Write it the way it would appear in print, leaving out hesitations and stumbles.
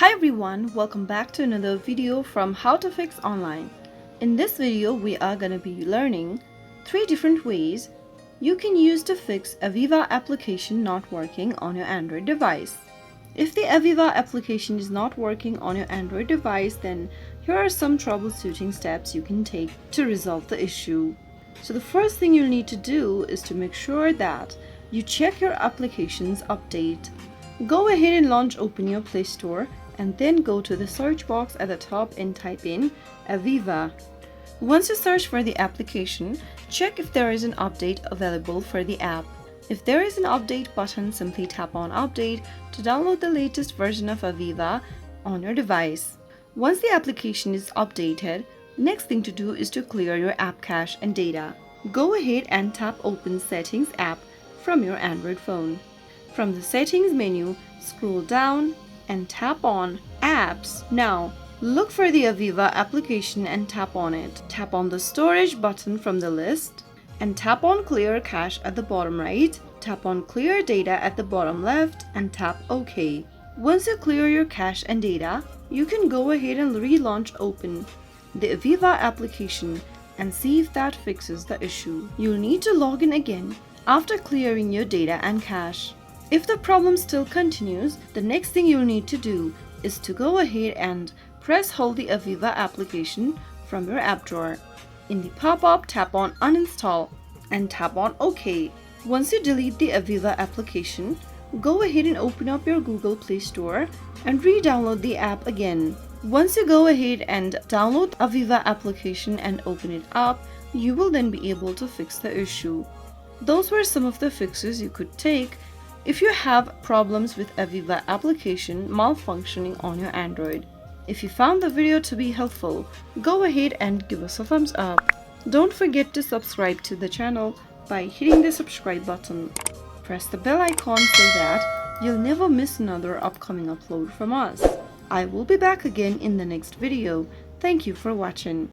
Hi everyone, welcome back to another video from How to Fix Online. In this video, we are going to be learning 3 different ways you can use to fix AVIVA application not working on your Android device. If the AVIVA application is not working on your Android device, then here are some troubleshooting steps you can take to resolve the issue. So the first thing you'll need to do is to make sure that you check your application's update. Go ahead and open your Play Store and then go to the search box at the top and type in AVIVA. Once you search for the application, check if there is an update available for the app. If there is an update button, simply tap on Update to download the latest version of AVIVA on your device. Once the application is updated, next thing to do is to clear your app cache and data. Go ahead and tap Open Settings app from your Android phone. From the Settings menu, scroll down and tap on Apps. Now, look for the AVIVA application and tap on it. Tap on the Storage button from the list and tap on Clear Cache at the bottom right. Tap on Clear Data at the bottom left and tap OK. Once you clear your cache and data, you can go ahead and open the AVIVA application and see if that fixes the issue. You'll need to log in again after clearing your data and cache. If the problem still continues, the next thing you'll need to do is to go ahead and hold the AVIVA application from your app drawer. In the pop-up, tap on Uninstall and tap on OK. Once you delete the AVIVA application, go ahead and open up your Google Play Store and re-download the app again. Once you go ahead and download AVIVA application and open it up, you will then be able to fix the issue. Those were some of the fixes you could take if you have problems with AVIVA application malfunctioning on your Android. If you found the video to be helpful, go ahead and give us a thumbs up. Don't forget to subscribe to the channel by hitting the subscribe button. Press the bell icon so that you'll never miss another upcoming upload from us. I will be back again in the next video. Thank you for watching.